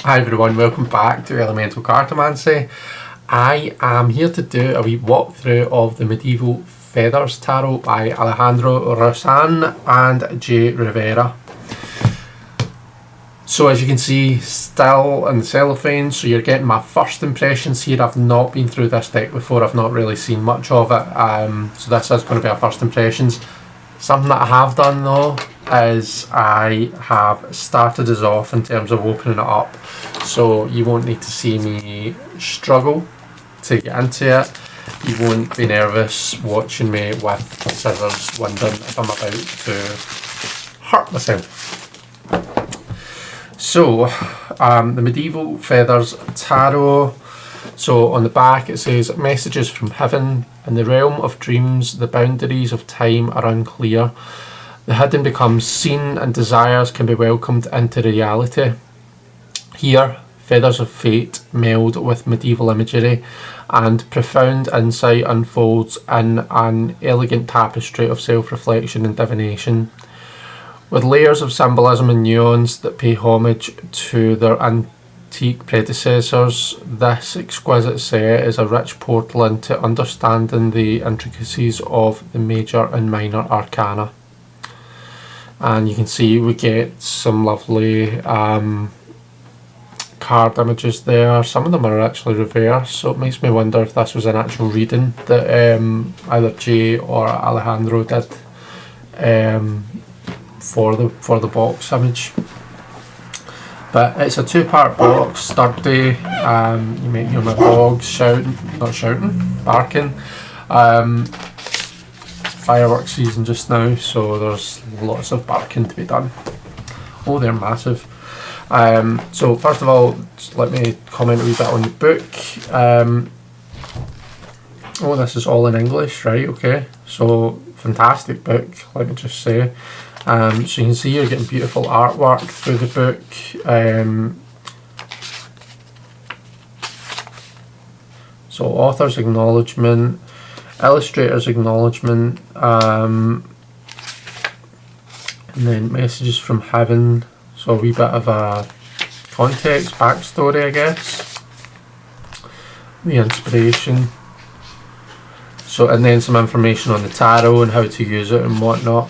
Hi everyone, welcome back to Elemental Cartomancy. I am here to do a wee walkthrough of the Medieval Feathers Tarot by Alejandro, Rozan and Rivera. So as you can see, still in the cellophane, so you're getting my first impressions here. I've not been through this deck before, I've not really seen much of it, so this is going to be our first impressions. Something that I have done though is I have started us off in terms of opening it up, so you won't need to see me struggle to get into it. You won't be nervous watching me with scissors, wondering if I'm about to hurt myself. So the Medieval Feathers Tarot. So on the back it says, "Messages from heaven. In the realm of dreams, the boundaries of time are unclear. The hidden becomes seen and desires can be welcomed into reality. Here, feathers of fate meld with medieval imagery, and profound insight unfolds in an elegant tapestry of self-reflection and divination. With layers of symbolism and nuance that pay homage to their antique predecessors, this exquisite set is a rich portal into understanding the intricacies of the major and minor arcana." And you can see we get some lovely card images there. Some of them are actually reversed, so it makes me wonder if this was an actual reading that either Jay or Alejandro did for the box image. But it's a two-part box, sturdy. You might hear my dogs barking. Fireworks season just now, so there's lots of barking to be done. Oh, they're massive. So first of all, just let me comment a wee bit on the book. Oh, this is all in English, right? Okay, so fantastic book, let me just say. So you can see you're getting beautiful artwork through the book. So author's acknowledgement, illustrator's acknowledgement, and then messages from heaven. So a wee bit of a context, backstory, I guess. The inspiration. So, and then some information on the tarot and how to use it and whatnot.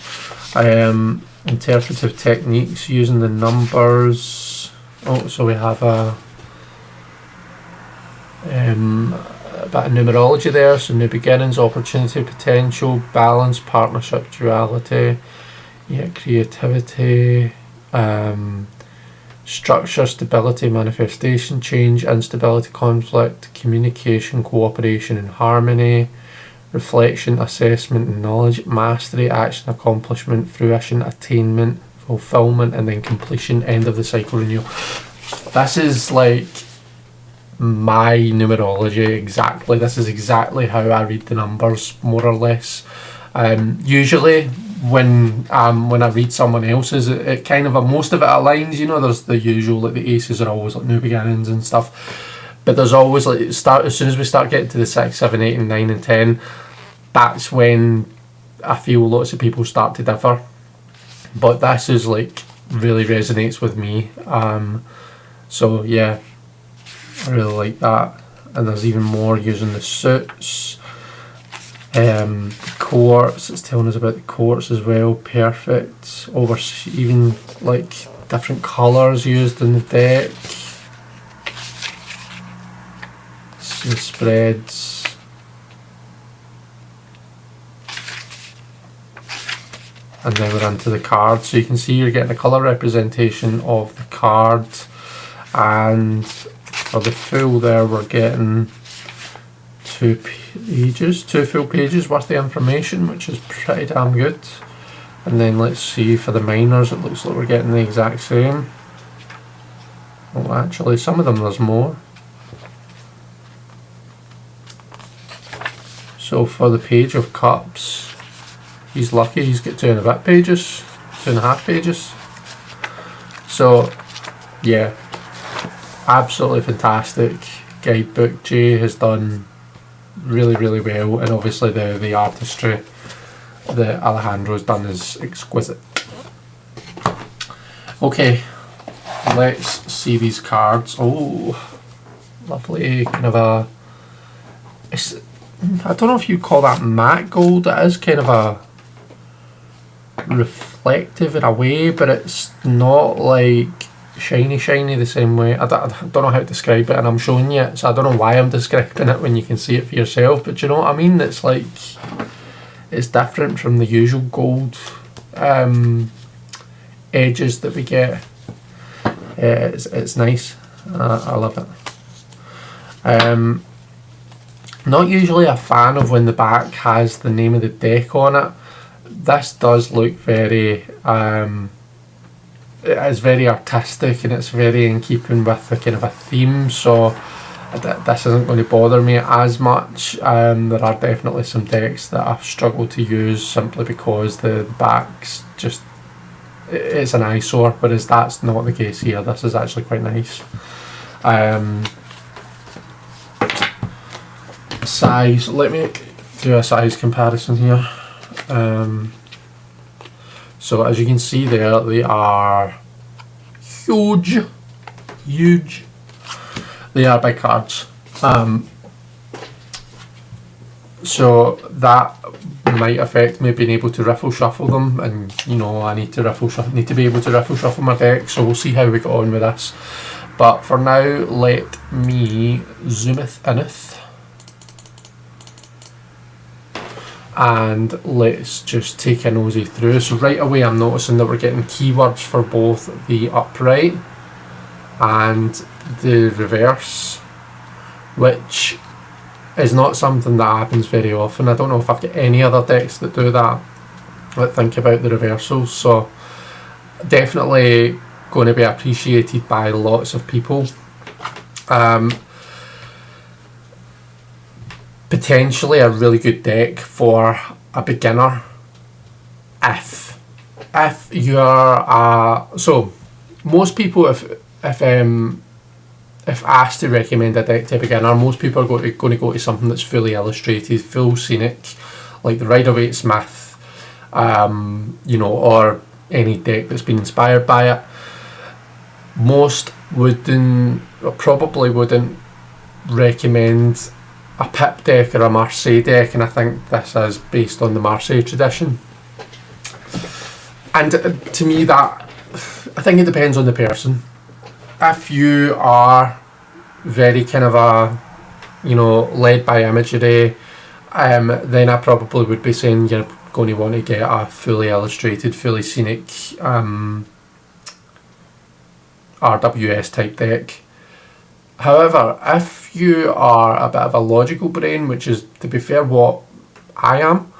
Interpretive techniques using the numbers. Oh, so we have a bit of numerology there. So new beginnings, opportunity, potential, balance, partnership, duality, creativity, structure, stability, manifestation, change, instability, conflict, communication, cooperation and harmony, reflection, assessment and knowledge, mastery, action, accomplishment, fruition, attainment, fulfillment, and then completion, end of the cycle, renewal. This is like my numerology exactly. This is exactly how I read the numbers, more or less. Usually when I read someone else's, it kind of most of it aligns. You know, there's the usual, like the aces are always like new beginnings and stuff, but there's always like as soon as we start getting to the 6, 7, 8 and 9 and 10, that's when I feel lots of people start to differ. But this is like really resonates with me. So yeah, I really like that. And there's even more using the suits. Quartz, it's telling us about the quartz as well. Perfect. Over even like different colours used in the deck. Some spreads. And then we're into the card. So you can see you're getting a colour representation of the card. And for the full there we're getting two full pages worth of information, which is pretty damn good. And then let's see for the minors, it looks like we're getting the exact same. Well, actually some of them there's more. So for the Page of Cups, he's lucky, he's got 2.5 pages. So yeah, absolutely fantastic guidebook. Jay has done really well, and obviously the artistry that Alejandro's done is exquisite. Okay, let's see these cards. Oh, lovely, kind of a, I don't know if you'd call that matte gold. It is kind of a reflective in a way, but it's not like shiny the same way. I don't know how to describe it, and I'm showing you it, so I don't know why I'm describing it when you can see it for yourself, but you know what I mean? It's like, it's different from the usual gold edges that we get. It's nice. I love it. Not usually a fan of when the back has the name of the deck on it. This does look very, it's very artistic, and it's very in keeping with the kind of a theme, so this isn't going to bother me as much. There are definitely some decks that I've struggled to use simply because the back's just, it's an eyesore, whereas that's not the case here. This is actually quite nice. Size, let me do a size comparison here. So as you can see there, they are huge. They are big cards. So that might affect me being able to riffle shuffle them, and you know, I need to be able to riffle shuffle my deck, so we'll see how we get on with this. But for now, let me zoometh ineth, and let's just take a nosy through. So right away I'm noticing that we're getting keywords for both the upright and the reverse, which is not something that happens very often. I don't know if I've got any other decks that do that think about the reversals, so definitely going to be appreciated by lots of people. Potentially a really good deck for a beginner if you're so most people, if asked to recommend a deck to a beginner, most people are going to go to something that's fully illustrated, full scenic, like the Rider-Waite Smith, you know, or any deck that's been inspired by it. Most probably wouldn't recommend a Pip deck or a Marseille deck, and I think this is based on the Marseille tradition. And to me, that, I think it depends on the person. If you are very kind of a, you know, led by imagery, then I probably would be saying you're going to want to get a fully illustrated, fully scenic RWS type deck. However, if you are a bit of a logical brain, which is, to be fair, what I am,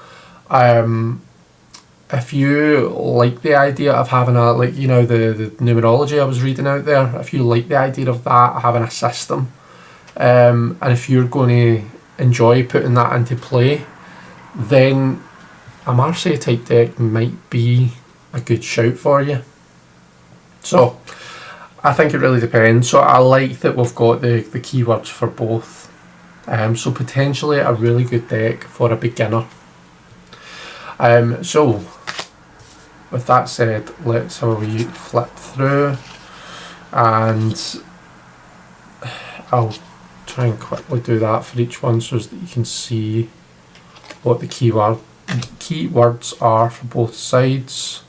if you like the idea of having a, like, you know, the numerology I was reading out there, if you like the idea of that, having a system, and if you're going to enjoy putting that into play, then a Marseille type deck might be a good shout for you. So I think it really depends. So I like that we've got the keywords for both. So potentially a really good deck for a beginner. So with that said, let's have a wee flip through, and I'll try and quickly do that for each one so that you can see what the keywords are for both sides.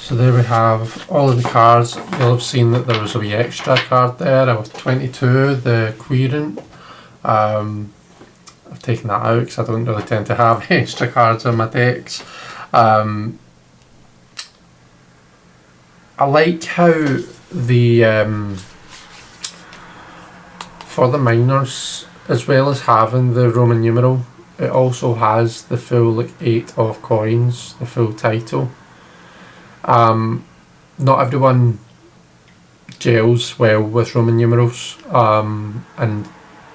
So there we have all of the cards. You'll have seen that there was a wee extra card there with 22, the Querent. I've taken that out because I don't really tend to have extra cards in my decks. I like how the for the minors, as well as having the Roman numeral, it also has the full like 8 of coins, the full title. Not everyone gels well with Roman numerals, and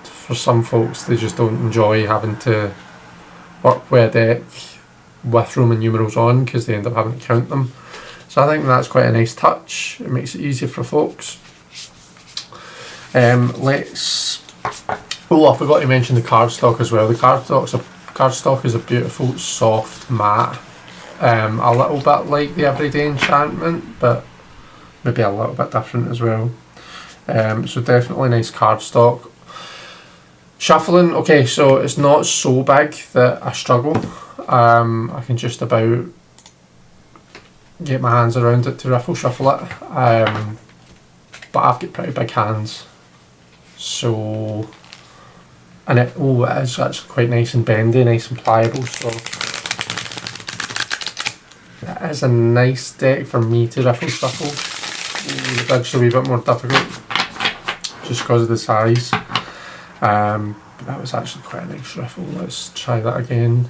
for some folks they just don't enjoy having to work with a deck with Roman numerals on because they end up having to count them. So I think that's quite a nice touch. It makes it easier for folks. Let's... Oh, I forgot to mention the cardstock as well. The cardstock is a beautiful soft matte. A little bit like the Everyday Enchantment, but maybe a little bit different as well. So definitely nice cardstock. Shuffling, okay, so it's not so big that I struggle. I can just about get my hands around it to riffle shuffle it. But I've got pretty big hands. So, and it is actually quite nice and bendy, nice and pliable, so that is a nice deck for me to riffle shuffle. It's actually a wee bit more difficult just because of the size. But that was actually quite a nice riffle. Let's try that again.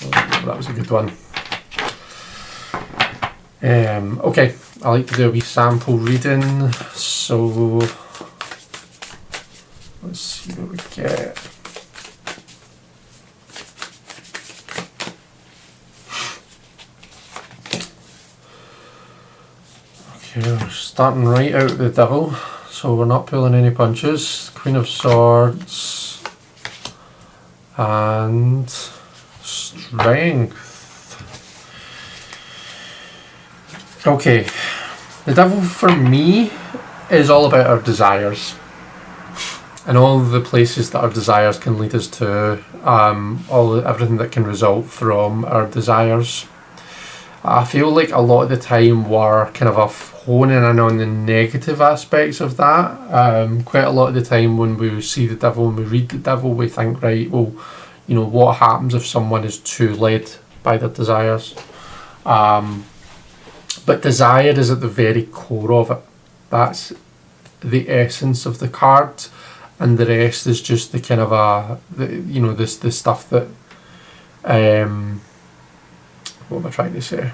Oh, that was a good one. Okay, I like to do a wee sample reading, so let's see what we get. Okay, we're starting right out with the Devil, so we're not pulling any punches. Queen of Swords and Strength. Okay, the Devil for me is all about our desires and all the places that our desires can lead us to, everything that can result from our desires. I feel like a lot of the time we're kind of honing in on the negative aspects of that. Quite a lot of the time when we see the Devil and we read the Devil, we think, right, well, you know, what happens if someone is too led by their desires? But desire is at the very core of it. That's the essence of the card, and the rest is just the kind of the stuff that what am I trying to say?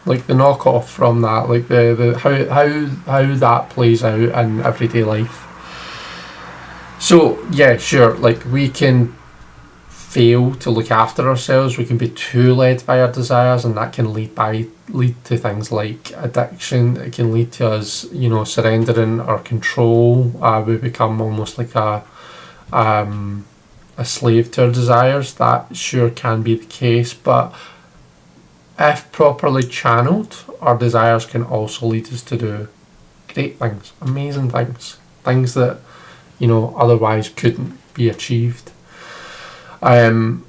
Like the knockoff from that, like the how that plays out in everyday life. So yeah, sure, like we can fail to look after ourselves, we can be too led by our desires, and that can lead to things like addiction. It can lead to us, you know, surrendering our control. We become almost like a slave to our desires. That sure can be the case, but if properly channeled, our desires can also lead us to do great things, amazing things, things that, you know, otherwise couldn't be achieved. And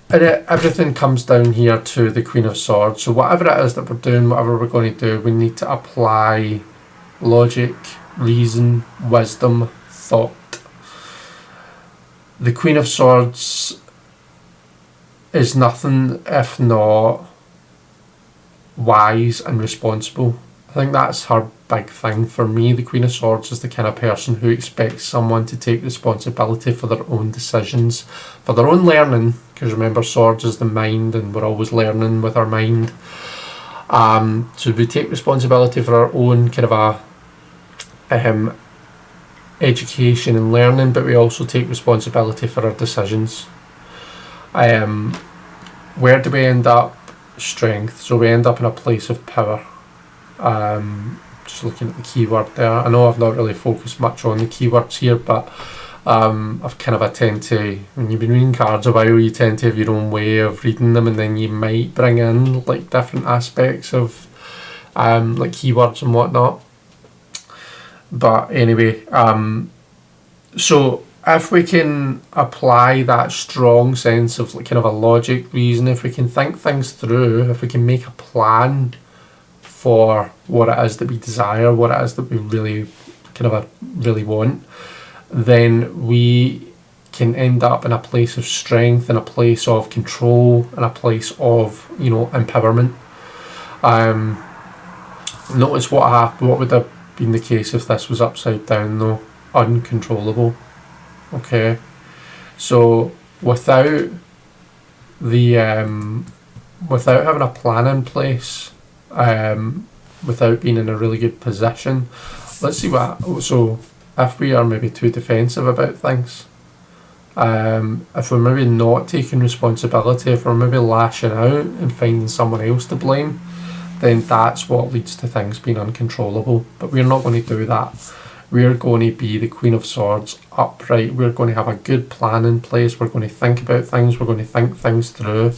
everything comes down here to the Queen of Swords. So whatever it is that we're doing, whatever we're going to do, we need to apply logic, reason, wisdom, thought. The Queen of Swords is nothing if not wise and responsible. I think that's her big thing for me. The Queen of Swords is the kind of person who expects someone to take responsibility for their own decisions, for their own learning, because remember, swords is the mind and we're always learning with our mind. So we take responsibility for our own kind of education and learning, but we also take responsibility for our decisions. Where do we end up? Strength. So we end up in a place of power. Just looking at the keyword there, I know I've not really focused much on the keywords here, but I've kind of I tend to, when you've been reading cards a while, you tend to have your own way of reading them, and then you might bring in like different aspects of like keywords and whatnot. But anyway, So if we can apply that strong sense of kind of a logic reason, if we can think things through, if we can make a plan for what it is that we desire, what it is that we really really want, then we can end up in a place of strength, in a place of control, in a place of, you know, empowerment. Notice what happened. What would have been the case if this was upside down though? Uncontrollable. Okay, so without the without having a plan in place, without being in a really good position, let's see what. So if we are maybe too defensive about things, if we're maybe not taking responsibility, if we're maybe lashing out and finding someone else to blame, then that's what leads to things being uncontrollable. But we're not going to do that. We're going to be the Queen of Swords, upright. We're going to have a good plan in place. We're going to think about things. We're going to think things through.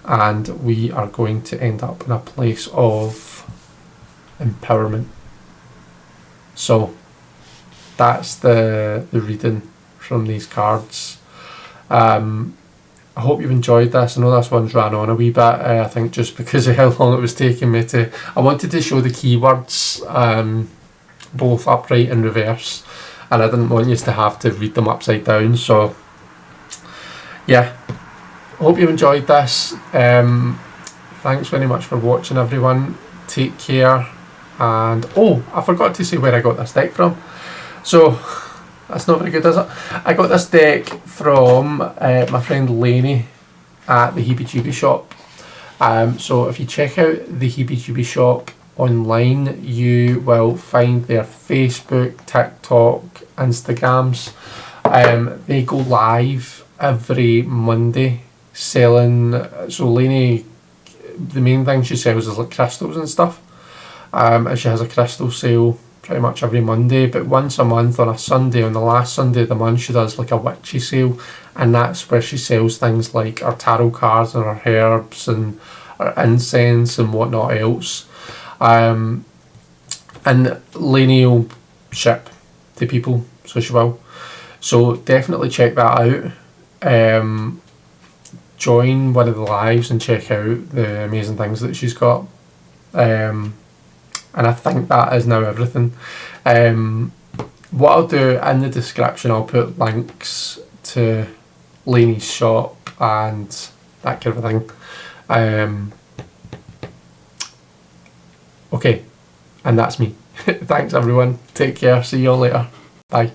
And we are going to end up in a place of empowerment. So that's the reading from these cards. I hope you've enjoyed this. I know this one's ran on a wee bit, I think just because of how long it was taking me to... I wanted to show the keywords, both upright and reverse, and I didn't want you to have to read them upside down. So yeah, I hope you enjoyed this. Thanks very much for watching, everyone. Take care. And oh, I forgot to say where I got this deck from. So that's not very good, is it? I got this deck from my friend Lainey at the Heebie Jeebie shop. So if you check out the Heebie Jeebie shop online, you will find their Facebook, TikTok, Instagrams. They go live every Monday selling. So Lainey, the main thing she sells is like crystals and stuff. And she has a crystal sale pretty much every Monday, but once a month on a Sunday, on the last Sunday of the month, she does like a witchy sale, and that's where she sells things like her tarot cards and her herbs and her incense and whatnot else. And Lainey will ship to people, so she will. So definitely check that out. Join one of the lives and check out the amazing things that she's got. And I think that is now everything. What I'll do in the description, I'll put links to Lainey's shop and that kind of thing. Okay, and that's me. Thanks everyone. Take care. See you all later. Bye.